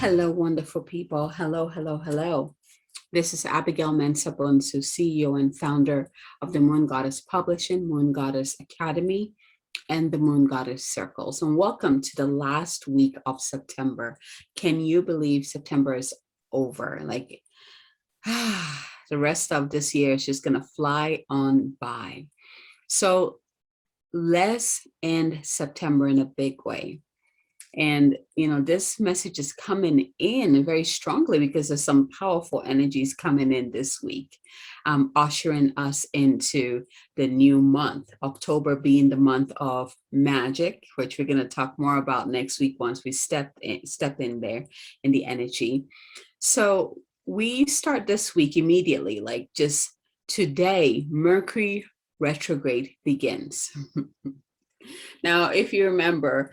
Hello, wonderful people. Hello, hello, hello. This is Abigail Mensah-Bonsu, CEO and founder of the Moon Goddess Publishing, Moon Goddess Academy, and the Moon Goddess Circles. And welcome to the last week of September. Can you believe September is over? The rest of this year is just going to fly on by. So let's end September in a big way. And, this message is coming in very strongly because there's some powerful energies coming in this week, ushering us into the new month, October being the month of magic, which we're going to talk more about next week once we step in there in the energy. So we start this week immediately, like just today, Mercury Retrograde begins. Now, if you remember,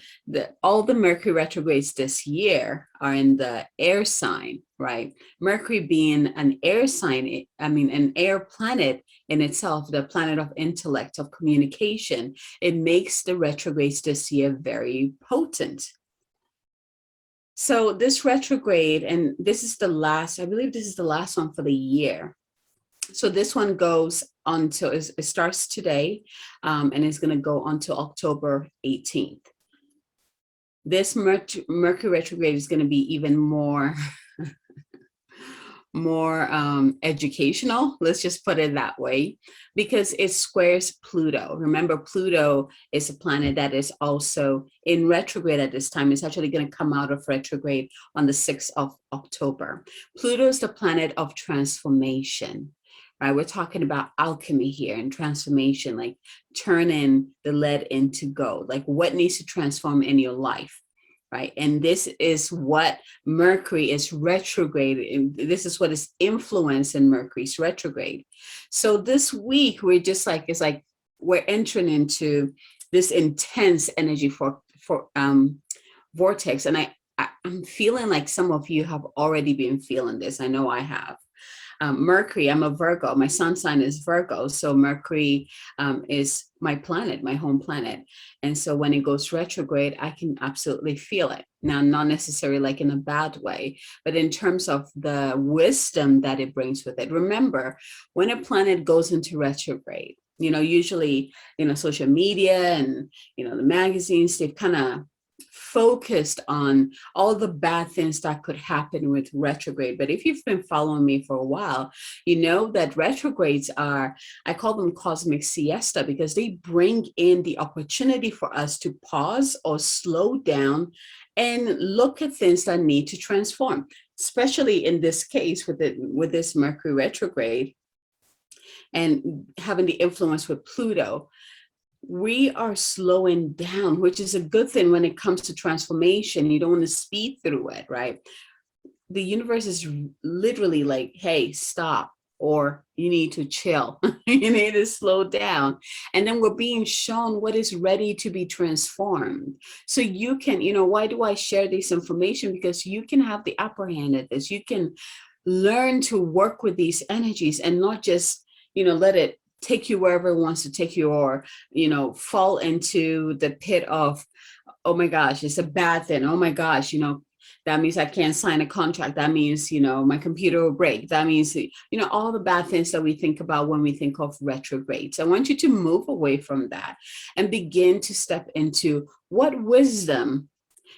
all the Mercury retrogrades this year are in the air sign, right? Mercury being an air sign, an air planet in itself, the planet of intellect, of communication, it makes the retrogrades this year very potent. So this retrograde, and this is the last, I believe this is the last one for the year. So this one goes until, it starts today, and it's going to go until October 18th. This Mercury retrograde is going to be even more educational, let's just put it that way, because it squares Pluto. Remember, Pluto is a planet that is also in retrograde at this time. It's actually going to come out of retrograde on the 6th of October. Pluto is the planet of transformation. Right, we're talking about alchemy here and transformation, like turning the lead into gold, like what needs to transform in your life, right? And this is what Mercury is retrograde, and this is what is influencing Mercury's retrograde. So this week, we're just like, it's like we're entering into this intense energy for vortex. And I'm feeling like some of you have already been feeling this. I know I have. Mercury, I'm a Virgo, my sun sign is Virgo. So Mercury is my planet, my home planet. And so when it goes retrograde, I can absolutely feel it. Now, not necessarily like in a bad way, but in terms of the wisdom that it brings with it. Remember, when a planet goes into retrograde, usually, social media and, the magazines, they've kind of focused on all the bad things that could happen with retrograde. But if you've been following me for a while, you know that retrogrades are, I call them cosmic siesta, because they bring in the opportunity for us to pause or slow down and look at things that need to transform, especially in this case with this Mercury retrograde and having the influence with Pluto. We are slowing down, which is a good thing when it comes to transformation. You don't want to speed through it, right? The universe is literally like, hey, stop, or you need to chill. You need to slow down. And then we're being shown what is ready to be transformed. So you can, why do I share this information? Because you can have the upper hand at this. You can learn to work with these energies and not just, let it take you wherever it wants to take you, or, fall into the pit of, oh my gosh, it's a bad thing. Oh my gosh, that means I can't sign a contract. That means, my computer will break. That means, all the bad things that we think about when we think of retrogrades. I want you to move away from that and begin to step into what wisdom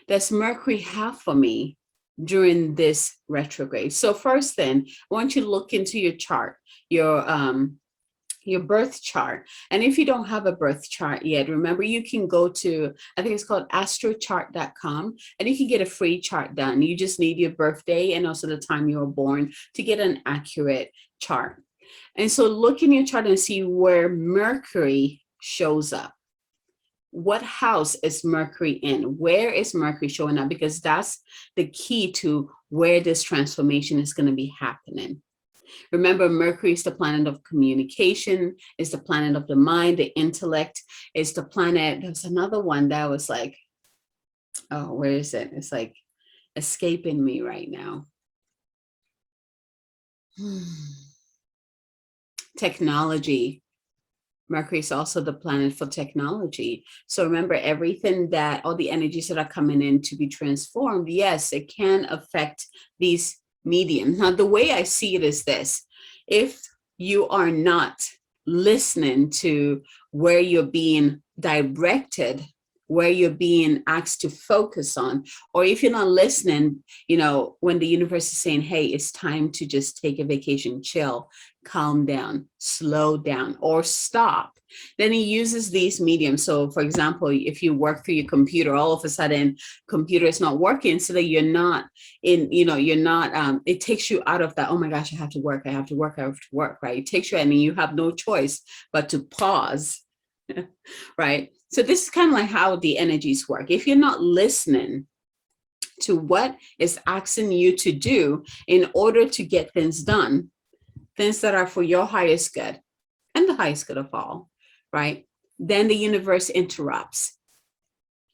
does Mercury have for me during this retrograde. So first then, I want you to look into your chart, your birth chart. And if you don't have a birth chart yet, remember, you can go to, I think it's called astrochart.com, and you can get a free chart done. You just need your birthday and also the time you were born to get an accurate chart. And so look in your chart and see where Mercury shows up. What house is Mercury in? Where is Mercury showing up? Because that's the key to where this transformation is going to be happening. Remember, Mercury is the planet of communication, is the planet of the mind, the intellect, is the planet. There's another one that was like, oh, where is it? It's like escaping me right now. Technology. Mercury is also the planet for technology. So remember, everything that, all the energies that are coming in to be transformed, yes, it can affect these mediums. Now, the way I see it is this: if you are not listening to where you're being directed, where you're being asked to focus on, or if you're not listening, when the universe is saying, hey, it's time to just take a vacation, chill, calm down, slow down, or stop, then he uses these mediums. So for example, if you work through your computer, all of a sudden computer is not working, so that you're not it takes you out of that, oh my gosh, I have to work, right? It takes you, and you have no choice but to pause. Right? So this is kind of like how the energies work. If you're not listening to what is asking you to do in order to get things done, things that are for your highest good and the highest good of all, right? Then the universe interrupts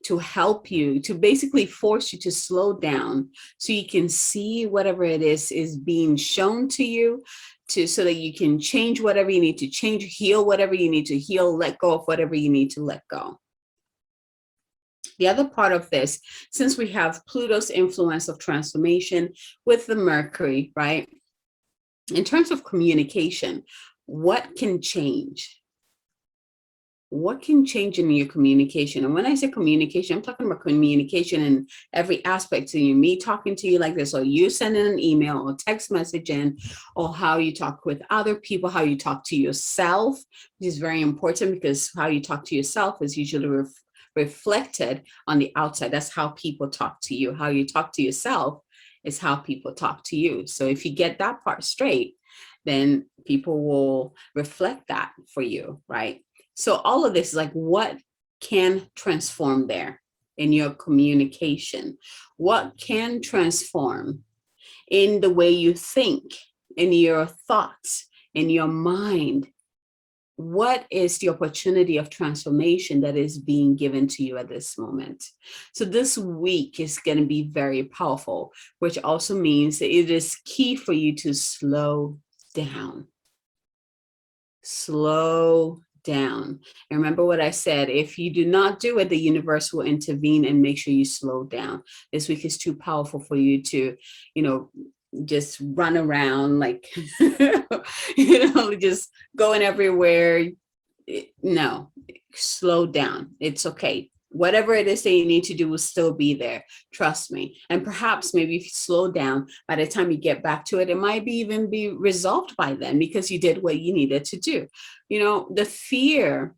to help you, to basically force you to slow down so you can see whatever it is being shown to you, so that you can change whatever you need to change, heal whatever you need to heal, let go of whatever you need to let go. The other part of this, since we have Pluto's influence of transformation with the Mercury, right? In terms of communication, what can change? What can change in your communication? And when I say communication, I'm talking about communication in every aspect. So me talking to you like this, or you sending an email or text message in, or how you talk with other people, how you talk to yourself, which is very important, because how you talk to yourself is usually reflected on the outside. That's how people talk to you. How you talk to yourself is how people talk to you. So if you get that part straight, then people will reflect that for you, right? So all of this is like, what can transform there in your communication? What can transform in the way you think, in your thoughts, in your mind? What is the opportunity of transformation that is being given to you at this moment? So this week is going to be very powerful, which also means that it is key for you to slow down. Slow down. And remember what I said: if you do not do it, the universe will intervene and make sure you slow down. This week is too powerful for you to, just run around like, just going everywhere. No, slow down. It's okay. Whatever it is that you need to do will still be there. Trust me. And perhaps maybe if you slow down, by the time you get back to it, it might even be resolved by then, because you did what you needed to do. The fear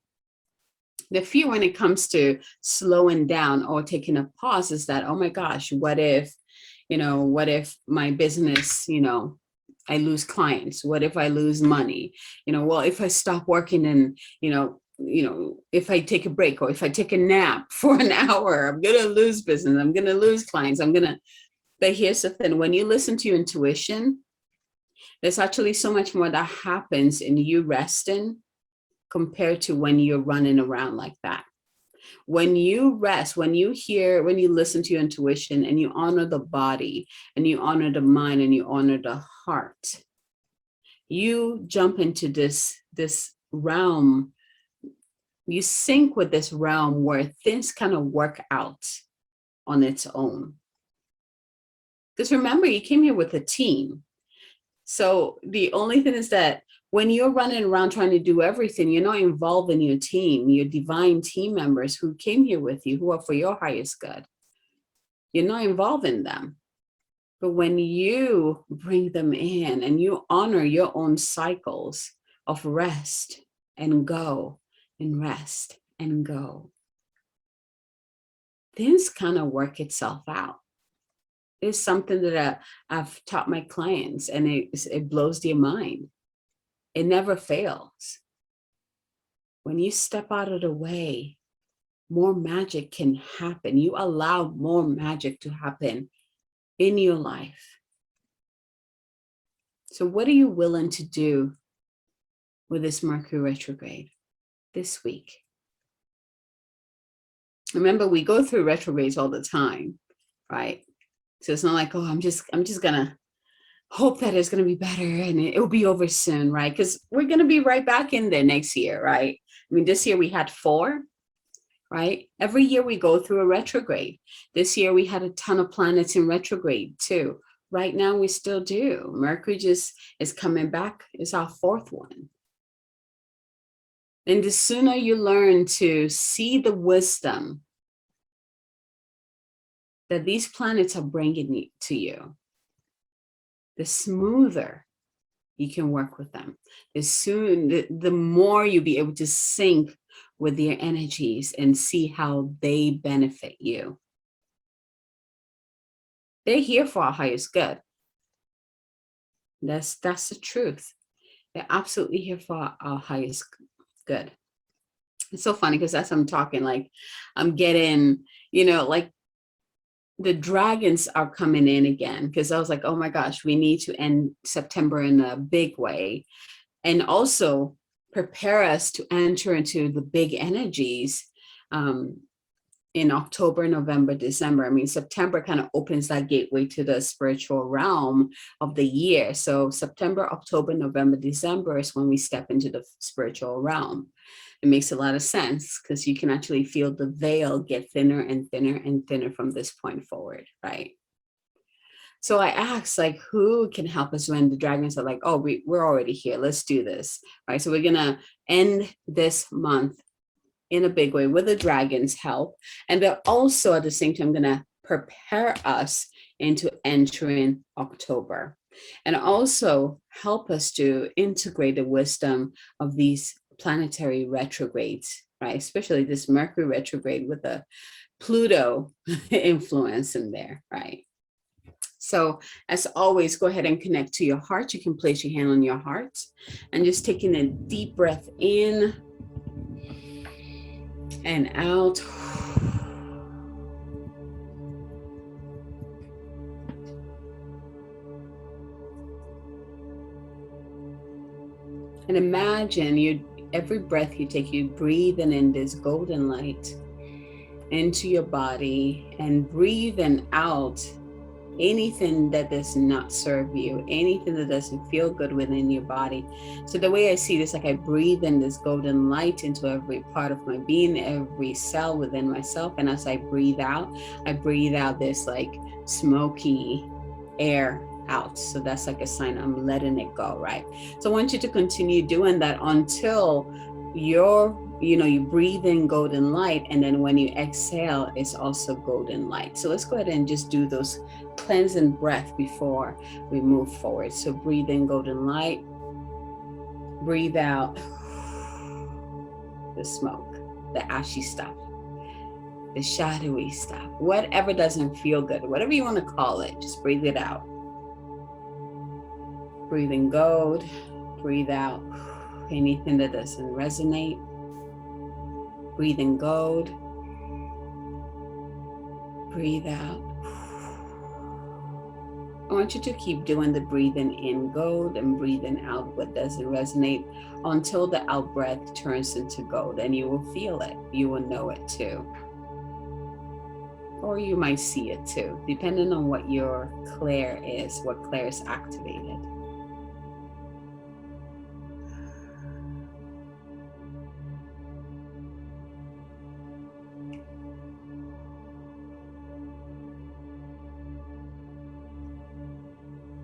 when it comes to slowing down or taking a pause is that, oh my gosh, what if my business, I lose clients? What if I lose money? Well, if I stop working and, if I take a break, or if I take a nap for an hour, I'm going to lose business. I'm going to lose clients. But here's the thing: when you listen to your intuition, there's actually so much more that happens in you resting compared to when you're running around like that. When you rest, when you listen to your intuition and you honor the body and you honor the mind and you honor the heart, you jump into this realm. You sync with this realm where things kind of work out on its own. Because remember, you came here with a team. So the only thing is that when you're running around trying to do everything, you're not involving your team, your divine team members who came here with you, who are for your highest good. You're not involving them. But when you bring them in and you honor your own cycles of rest and go and rest and go, things kind of work itself out. It's something that I've taught my clients, and it blows their mind. It never fails. When you step out of the way, more magic can happen. You allow more magic to happen in your life. So what are you willing to do with this Mercury retrograde this week? Remember, we go through retrogrades all the time, right? So it's not like, oh, I'm just gonna hope that it's gonna be better and it will be over soon, right? Because we're gonna be right back in there next year, right? I mean, this year we had 4, right? Every year we go through a retrograde. This year we had a ton of planets in retrograde too. Right now we still do. Mercury just is coming back. It's our 4th one. And the sooner you learn to see the wisdom that these planets are bringing to you, the smoother you can work with them. The more you'll be able to sync with their energies and see how they benefit you. They're here for our highest good. That's the truth. They're absolutely here for our highest good. It's so funny because as I'm talking, like I'm getting, like the dragons are coming in again, because I was like, oh my gosh, we need to end September in a big way. And also prepare us to enter into the big energies in October, November, December. I mean, September kind of opens that gateway to the spiritual realm of the year. So September, October, November, December is when we step into the spiritual realm. It makes a lot of sense because you can actually feel the veil get thinner and thinner and thinner from this point forward, right? So I asked, like, who can help us when the dragons are like, oh, we're already here. Let's do this, right? So we're going to end this month in a big way with the dragons' help. And they're also at the same time going to prepare us into entering October and also help us to integrate the wisdom of these planetary retrogrades, right? Especially this Mercury retrograde with the Pluto influence in there, right? So as always, go ahead and connect to your heart. You can place your hand on your heart and just taking a deep breath in and out. And imagine every breath you take, you breathing in this golden light into your body and breathing out anything that does not serve you, anything that doesn't feel good within your body. So the way I see this, like I breathe in this golden light into every part of my being, every cell within myself. And as I breathe out this like smoky air out. So that's like a sign I'm letting it go, right? So I want you to continue doing that until you breathe in golden light, and then when you exhale, it's also golden light. So let's go ahead and just do those cleansing breath before we move forward. So breathe in golden light, breathe out the smoke, the ashy stuff, the shadowy stuff, whatever doesn't feel good, whatever you want to call it, just breathe it out. Breathe in gold, breathe out anything that doesn't resonate. Breathe in gold, breathe out. I want you to keep doing the breathing in gold and breathing out what doesn't resonate until the out breath turns into gold, and you will feel it. You will know it too. Or you might see it too, depending on what your clair is, what clair is activated.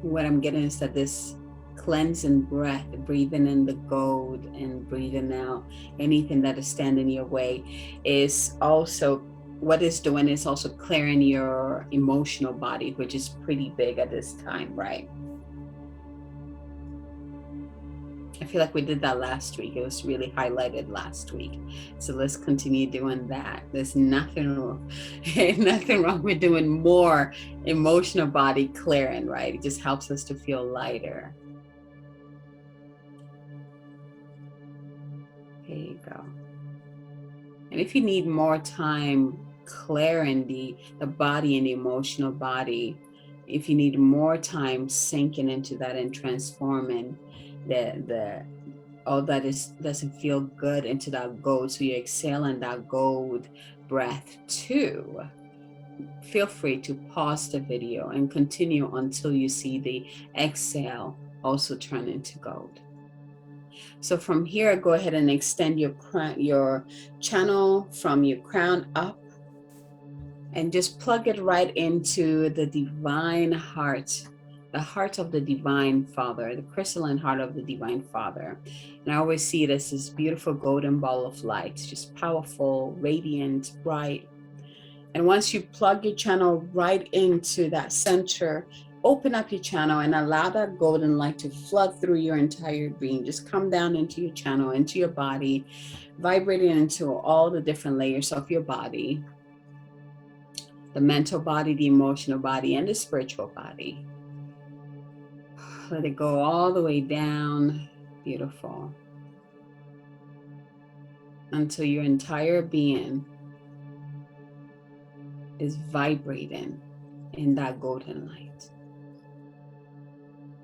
What I'm getting is that this cleansing breath, breathing in the gold and breathing out anything that is standing in your way, is also what it's doing is also clearing your emotional body, which is pretty big at this time, right? I feel like we did that last week. It was really highlighted last week. So let's continue doing that. There's nothing wrong with doing more emotional body clearing, right? It just helps us to feel lighter. There you go. And if you need more time clearing the body and the emotional body, if you need more time sinking into that and transforming all that doesn't feel good into that gold, so you exhale in that gold breath too, feel free to pause the video and continue until you see the exhale also turn into gold. So from here, go ahead and extend your channel from your crown up, and just plug it right into the divine heart, the heart of the divine Father, the crystalline heart of the divine Father. And I always see it as this beautiful golden ball of light, just powerful, radiant, bright. And once you plug your channel right into that center, open up your channel and allow that golden light to flood through your entire being. Just come down into your channel, into your body, vibrating into all the different layers of your body, the mental body, the emotional body, and the spiritual body. Let it go all the way down. Beautiful. Until your entire being is vibrating in that golden light.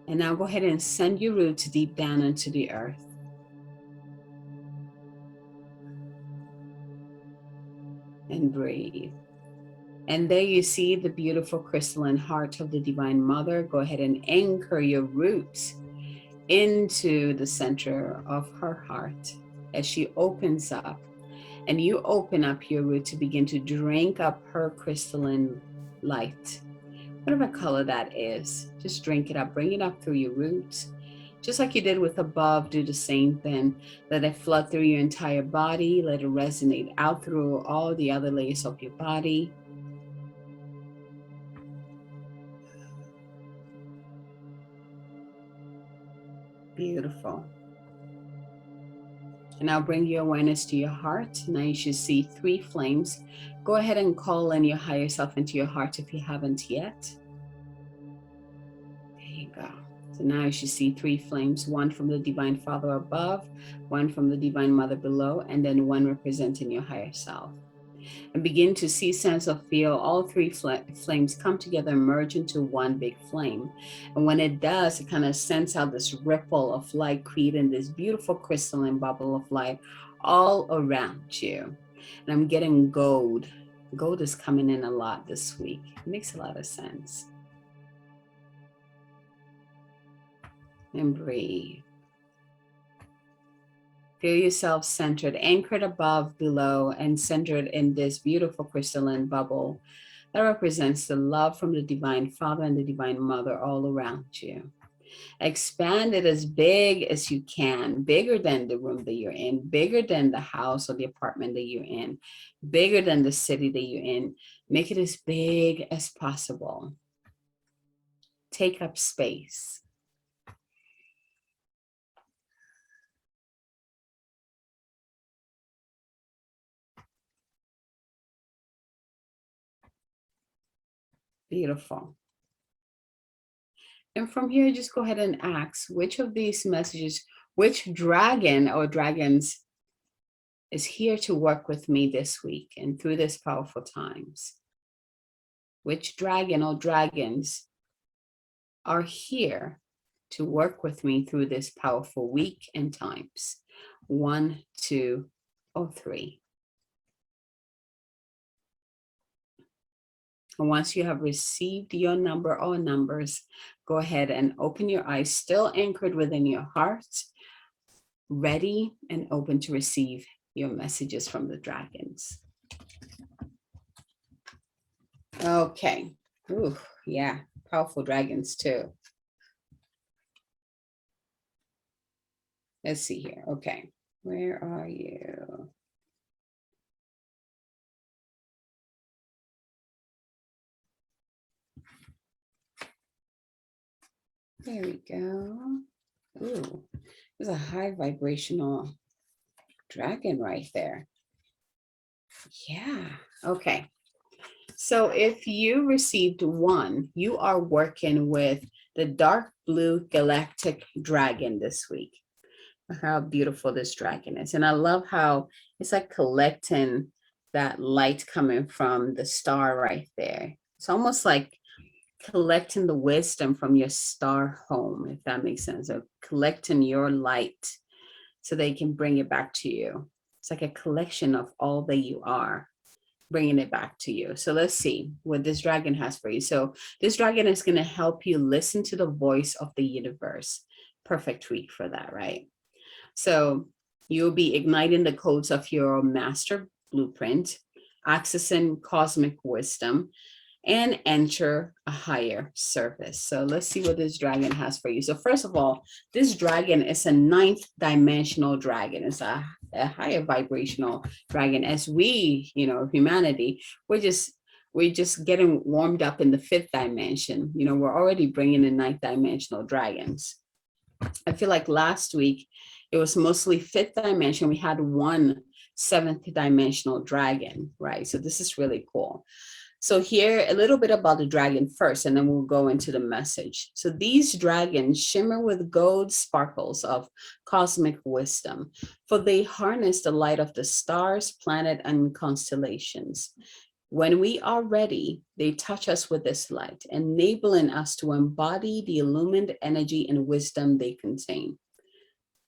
And now go ahead and send your roots deep down into the earth. And breathe. And there you see the beautiful crystalline heart of the Divine Mother. Go ahead and anchor your roots into the center of her heart as she opens up. And you open up your root to begin to drink up her crystalline light. Whatever color that is, just drink it up, bring it up through your roots. Just like you did with above, do the same thing. Let it flood through your entire body. Let it resonate out through all the other layers of your body. Beautiful. And now bring your awareness to your heart. Now you should see 3 flames. Go ahead and call in your higher self into your heart if you haven't yet. There you go. So now you should see 3 flames, 1 from the Divine Father above, 1 from the Divine Mother below, and then 1 representing your higher self. And begin to see, sense, or feel all 3 flames come together and merge into one big flame. And when it does, it kind of sends out this ripple of light, creating this beautiful crystalline bubble of light all around you. And I'm getting gold. Gold is coming in a lot this week. It makes a lot of sense. And breathe. Feel yourself centered, anchored above, below, and centered in this beautiful crystalline bubble that represents the love from the Divine Father and the Divine Mother all around you. Expand it as big as you can, bigger than the room that you're in, bigger than the house or the apartment that you're in, bigger than the city that you're in. Make it as big as possible. Take up space. Beautiful. And from here, just go ahead and ask which of these messages, which dragon or dragons is here to work with me this week and through these powerful times. Which dragon or dragons are here to work with me through this powerful week and times. 1, 2, or 3. And once you have received your number or numbers, go ahead and open your eyes, still anchored within your heart, ready and open to receive your messages from the dragons. Okay. Ooh, yeah, powerful dragons too. Let's see here. Okay, where are you? There we go. Ooh, there's a high vibrational dragon right there. Yeah, okay. So if you received 1, you are working with the dark blue galactic dragon this week. How beautiful this dragon is. And I love how it's like collecting that light coming from the star right there. It's almost like collecting the wisdom from your star home, if that makes sense, or collecting your light so they can bring it back to you. It's like a collection of all that you are, bringing it back to you. So let's see what this dragon has for you. So this dragon is going to help you listen to the voice of the universe. Perfect week for that, right? So you'll be igniting the codes of your master blueprint, accessing cosmic wisdom, and enter a higher service. So let's see what this dragon has for you. So first of all, this dragon is a ninth dimensional dragon. It's a higher vibrational dragon. As we, humanity, we're just getting warmed up in the fifth dimension. We're already bringing in ninth dimensional dragons. I feel like last week it was mostly fifth dimension. We had one seventh dimensional dragon, right? So this is really cool. So here, a little bit about the dragon first, and then we'll go into the message. So these dragons shimmer with gold sparkles of cosmic wisdom, for they harness the light of the stars, planet, and constellations. When we are ready, they touch us with this light, enabling us to embody the illumined energy and wisdom they contain.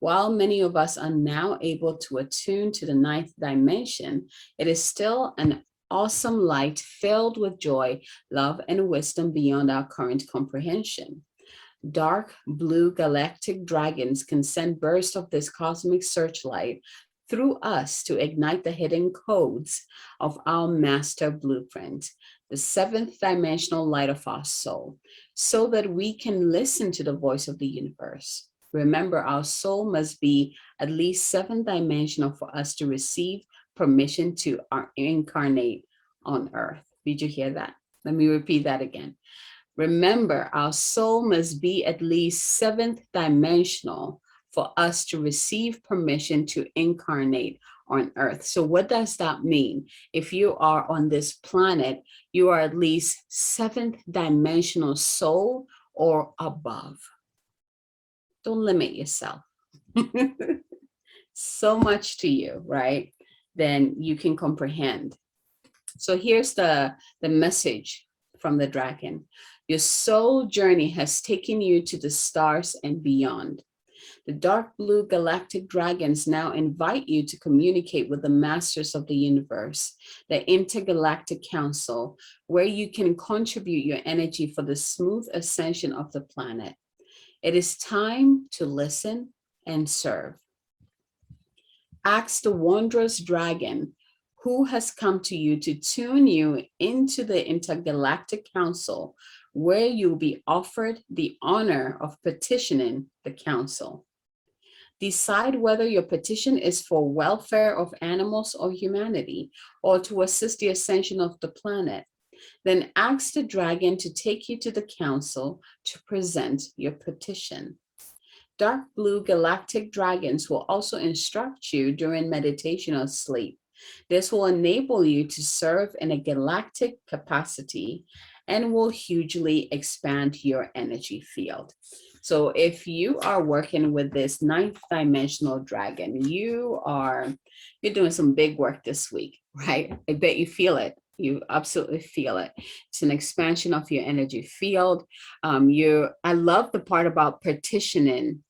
While many of us are now able to attune to the ninth dimension, it is still an awesome light filled with joy, love, and wisdom beyond our current comprehension. Dark blue galactic dragons can send bursts of this cosmic searchlight through us to ignite the hidden codes of our master blueprint, the seventh dimensional light of our soul, so that we can listen to the voice of the universe. Remember, our soul must be at least seven dimensional for us to receive permission to incarnate on earth. Did you hear that? Let me repeat that again. Remember, our soul must be at least seventh dimensional for us to receive permission to incarnate on earth. So what does that mean? If you are on this planet, you are at least seventh dimensional soul or above. Don't limit yourself. So much to you, right? Then you can comprehend. So here's the message from the dragon. Your soul journey has taken you to the stars and beyond. The dark blue galactic dragons now invite you to communicate with the masters of the universe, the intergalactic council, where you can contribute your energy for the smooth ascension of the planet. It is time to listen and serve. Ask the wondrous dragon who has come to you to tune you into the intergalactic council, where you'll be offered the honor of petitioning the council. Decide whether your petition is for welfare of animals or humanity, or to assist the ascension of the planet. Then ask the dragon to take you to the council to present your petition. Dark blue galactic dragons will also instruct you during meditation or sleep. This will enable you to serve in a galactic capacity and will hugely expand your energy field. So if you are working with this ninth dimensional dragon, you're doing some big work this week, right? I bet you feel it. You absolutely feel it. It's an expansion of your energy field. I love the part about partitioning.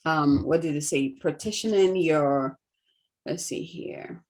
What did it say? Partitioning your, let's see here.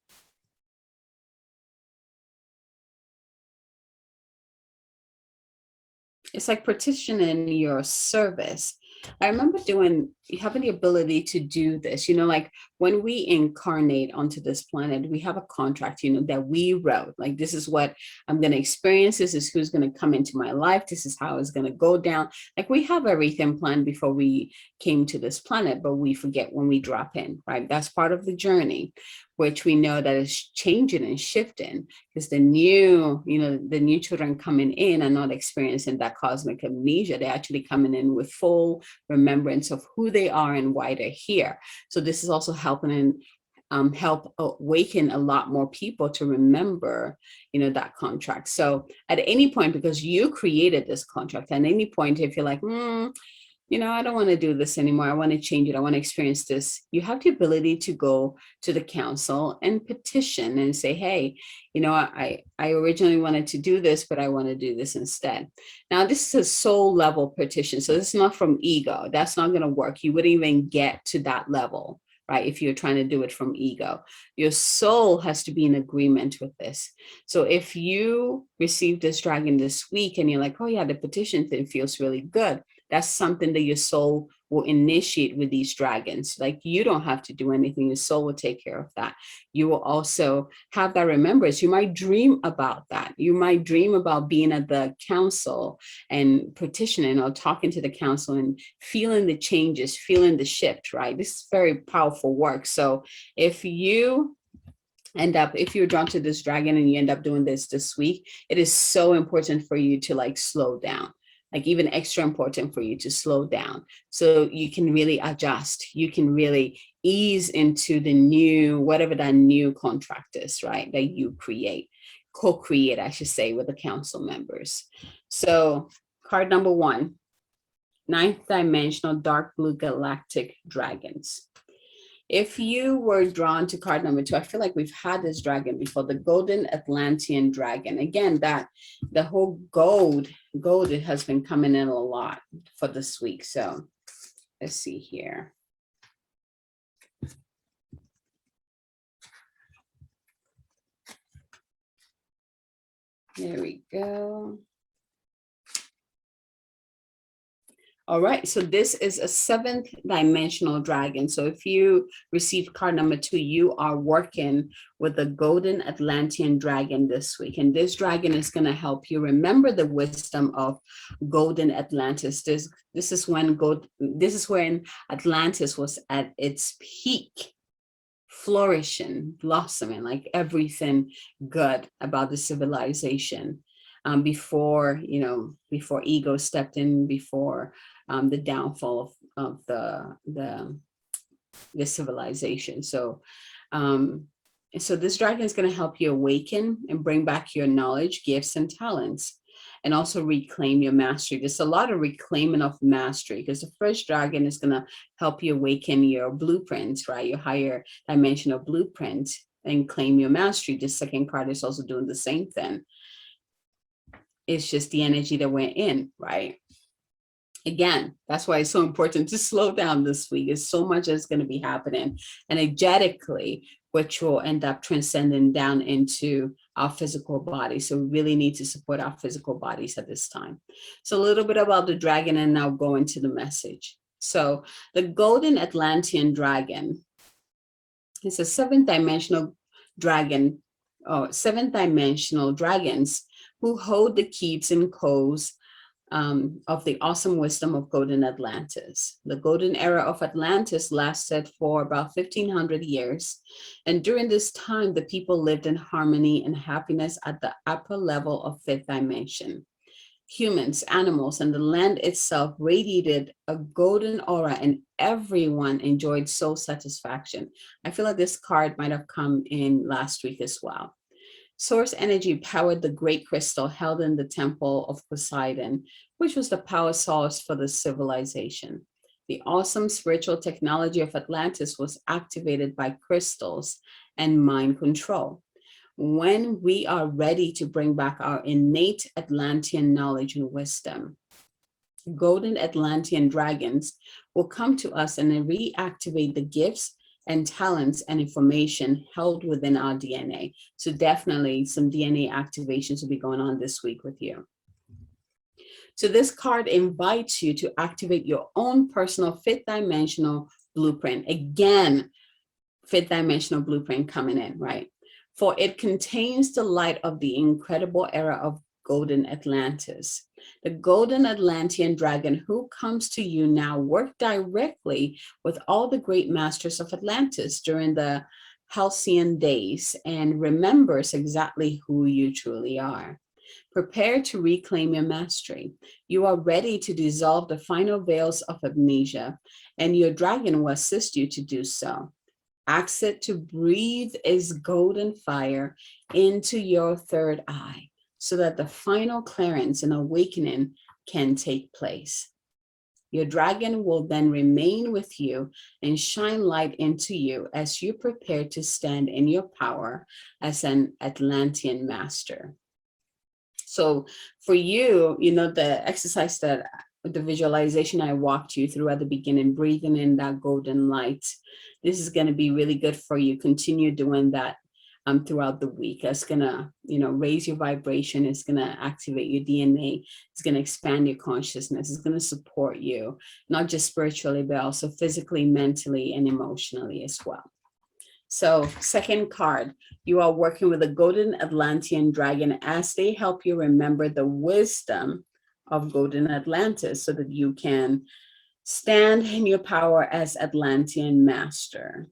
It's like partitioning your service. I remember having the ability to do this, like when we incarnate onto this planet, we have a contract, that we wrote, like, this is what I'm going to experience. This is who's going to come into my life. This is how it's going to go down. Like, we have everything planned before we came to this planet, but we forget when we drop in, right? That's part of the journey, which we know that is changing and shifting, because the new children coming in are not experiencing that cosmic amnesia. They're actually coming in with full remembrance of who they are and why they're here. So this is also helping and help awaken a lot more people to remember, that contract. So at any point, because you created this contract, at any point, if you're like, I don't want to do this anymore. I want to change it. I want to experience this. You have the ability to go to the council and petition and say, hey, I originally wanted to do this, but I want to do this instead. Now, this is a soul level petition. So this is not from ego. That's not going to work. You wouldn't even get to that level, right? If you're trying to do it from ego, your soul has to be in agreement with this. So if you receive this dragon this week and you're like, oh yeah, the petition thing feels really good, that's something that your soul will initiate with these dragons. Like, you don't have to do anything. Your soul will take care of that. You will also have that remembrance. You might dream about that. You might dream about being at the council and petitioning or talking to the council and feeling the changes, feeling the shift, right? This is very powerful work. So if you're drawn to this dragon and you end up doing this week, it is so important for you to like slow down, like even extra important for you to slow down so you can really adjust. You can really ease into the new, whatever that new contract is, right? That you co-create, I should say, with the council members. So card number 1, 9th dimensional dark blue galactic dragons. If you were drawn to card number 2, I feel like we've had this dragon before, the golden Atlantean dragon. Again, that the whole gold it has been coming in a lot for this week. So let's see here. There we go. All right, so this is a 7th dimensional dragon. So if you received card number 2, you are working with the golden Atlantean dragon this week. And this dragon is going to help you remember the wisdom of golden Atlantis. This is when Atlantis was at its peak, flourishing, blossoming, like everything good about the civilization. Before ego stepped in, before the downfall of the civilization. So this dragon is going to help you awaken and bring back your knowledge, gifts, and talents, and also reclaim your mastery. There's a lot of reclaiming of mastery, because the first dragon is going to help you awaken your blueprints, right? Your higher dimensional blueprint, and claim your mastery. The second card is also doing the same thing. It's just the energy that we're in, right? Again, that's why it's so important to slow down this week. There's so much that's going to be happening energetically, which will end up transcending down into our physical body. So we really need to support our physical bodies at this time. So a little bit about the dragon, and now go into the message. So the golden Atlantean dragon is a 7th dimensional dragon, or 7th dimensional dragons who hold the keys and codes of the awesome wisdom of golden Atlantis. The golden era of Atlantis lasted for about 1,500 years. And during this time, the people lived in harmony and happiness at the upper level of 5th dimension. Humans, animals, and the land itself radiated a golden aura, and everyone enjoyed soul satisfaction. I feel like this card might have come in last week as well. Source energy powered the great crystal held in the temple of Poseidon, which was the power source for the civilization. The awesome spiritual technology of Atlantis was activated by crystals and mind control. When we are ready to bring back our innate Atlantean knowledge and wisdom, golden Atlantean dragons will come to us and reactivate the gifts and talents and information held within our DNA. So definitely some DNA activations will be going on this week with you. So this card invites you to activate your own personal 5th dimensional blueprint. Again, 5th dimensional blueprint coming in, right? For it contains the light of the incredible era of golden Atlantis. The golden Atlantean dragon who comes to you now worked directly with all the great masters of Atlantis during the halcyon days and remembers exactly who you truly are. Prepare to reclaim your mastery. You are ready to dissolve the final veils of amnesia, and your dragon will assist you to do so. Ask it to breathe its golden fire into your 3rd eye, so that the final clearance and awakening can take place. Your dragon will then remain with you and shine light into you as you prepare to stand in your power as an Atlantean master. So for you, the exercise the visualization I walked you through at the beginning, breathing in that golden light, this is going to be really good for you. Continue doing that throughout the week. That's gonna, raise your vibration. It's gonna activate your DNA. It's gonna expand your consciousness. It's gonna support you, not just spiritually, but also physically, mentally, and emotionally as well. So second card, you are working with a golden Atlantean dragon as they help you remember the wisdom of golden Atlantis so that you can stand in your power as Atlantean master.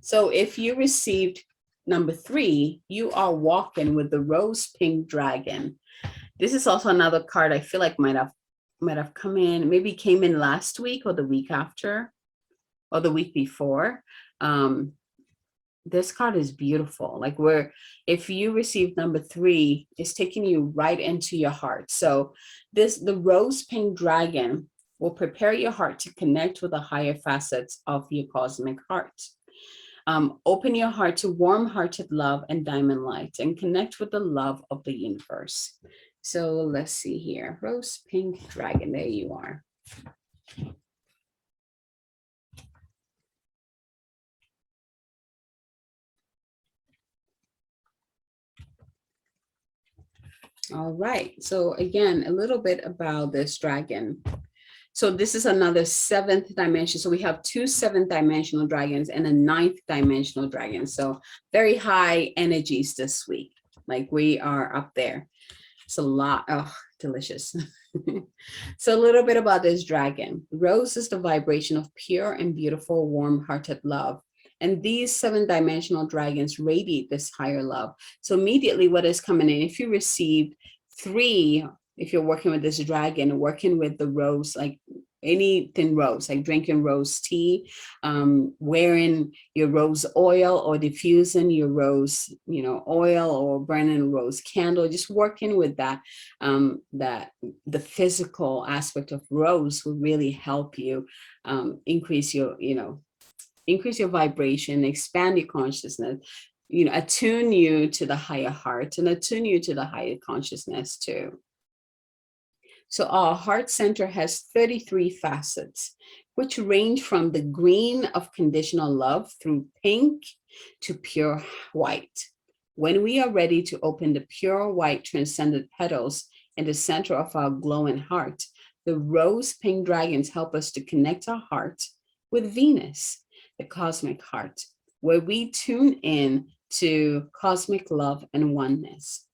So if you received number 3, you are walking with the rose pink dragon. This is also another card I feel like might have come in, maybe came in last week or the week after or the week before. This card is beautiful. Like if you received number 3, it's taking you right into your heart. So the rose pink dragon will prepare your heart to connect with the higher facets of your cosmic heart. Open your heart to warm-hearted love and diamond light and connect with the love of the universe. So let's see here. Rose pink dragon, there you are. All right, so again, a little bit about this dragon. So this is another 7th dimension. So we have 2 7th dimensional dragons and a 9th dimensional dragon. So very high energies this week. Like we are up there. It's a lot. Oh, delicious. So a little bit about this dragon. Rose is the vibration of pure and beautiful, warm-hearted love. And these 7-dimensional dragons radiate this higher love. So immediately what is coming in, if you received 3, if you're working with this dragon, working with the rose, like anything rose, like drinking rose tea, wearing your rose oil or diffusing your rose, oil or burning a rose candle, just working with that, that the physical aspect of rose will really help you increase your vibration, expand your consciousness, attune you to the higher heart and attune you to the higher consciousness too. So our heart center has 33 facets, which range from the green of conditional love through pink to pure white. When we are ready to open the pure white transcendent petals in the center of our glowing heart, the rose pink dragons help us to connect our heart with Venus, the cosmic heart, where we tune in to cosmic love and oneness.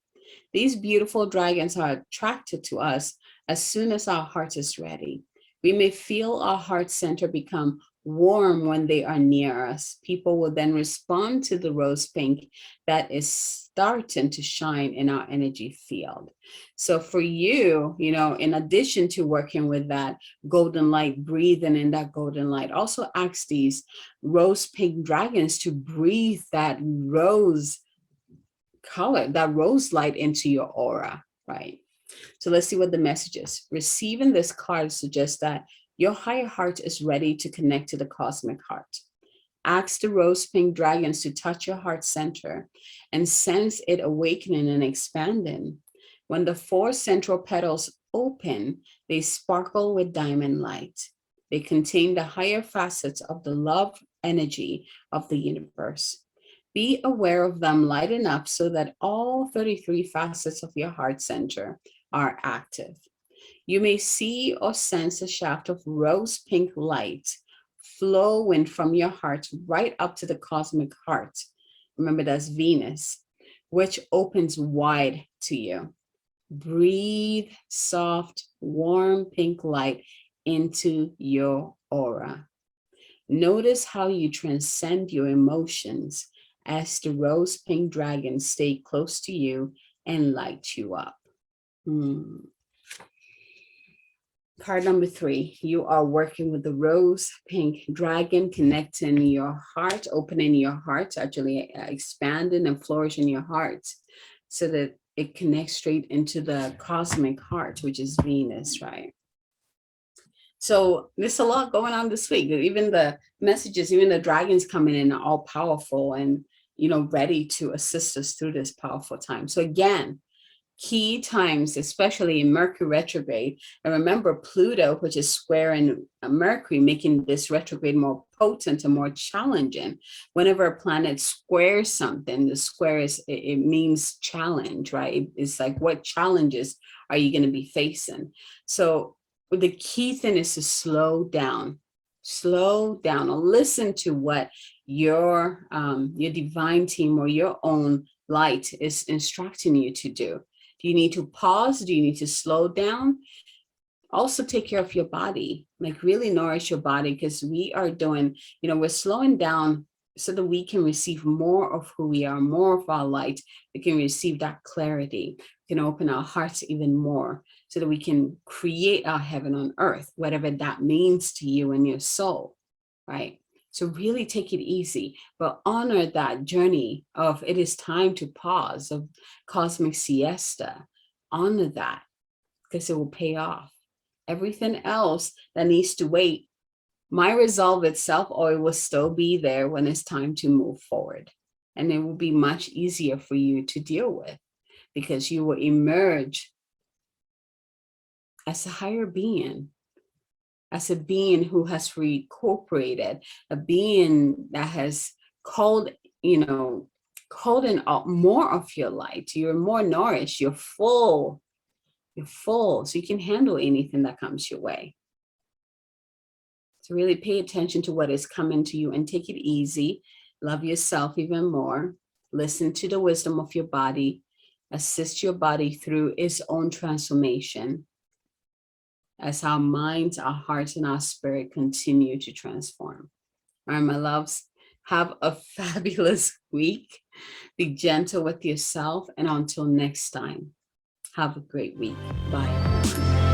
These beautiful dragons are attracted to us as soon as our heart is ready. We may feel our heart center become warm when they are near us. People will then respond to the rose pink that is starting to shine in our energy field. So for you, in addition to working with that golden light, breathing in that golden light, also ask these rose pink dragons to breathe that rose color, that rose light into your aura, right? So let's see what the message is. Receiving this card suggests that your higher heart is ready to connect to the cosmic heart. Ask the rose pink dragons to touch your heart center and sense it awakening and expanding. When the 4 central petals open, they sparkle with diamond light. They contain the higher facets of the love energy of the universe. Be aware of them lighting up so that all 33 facets of your heart center are active. You may see or sense a shaft of rose pink light flowing from your heart right up to the cosmic heart. Remember, that's Venus, which opens wide to you. Breathe soft, warm pink light into your aura. Notice how you transcend your emotions as the rose pink dragons stay close to you and light you up. Card number 3, you are working with the rose pink dragon, connecting your heart, opening your heart, actually expanding and flourishing your heart so that it connects straight into the cosmic heart, which is Venus, right? So there's a lot going on this week. Even the messages, even the dragons coming in are all powerful and, ready to assist us through this powerful time. So again, key times, especially in Mercury retrograde. And remember, Pluto, which is squaring Mercury, making this retrograde more potent and more challenging. Whenever a planet squares something, the square it means challenge, right? It's like, what challenges are you going to be facing? So the key thing is to slow down or listen to what your divine team or your own light is instructing you to do. Do you need to pause? Do you need to slow down? Also take care of your body, like really nourish your body, because we are doing, we're slowing down so that we can receive more of who we are, more of our light. We can receive that clarity. We can open our hearts even more so that we can create our heaven on earth, whatever that means to you and your soul, right? So really take it easy, but honor that journey of it is time to pause, of cosmic siesta. Honor that, because it will pay off. Everything else that needs to wait, my resolve itself, or it will still be there when it's time to move forward. And it will be much easier for you to deal with, because you will emerge as a higher being, as a being who has recuperated, a being that has called in more of your light. You're more nourished, you're full, so you can handle anything that comes your way. So really pay attention to what is coming to you and take it easy. Love yourself even more. Listen to the wisdom of your body. Assist your body through its own transformation as our minds, our hearts, and our spirit continue to transform. All right, my loves, have a fabulous week. Be gentle with yourself, and until next time, have a great week. Bye.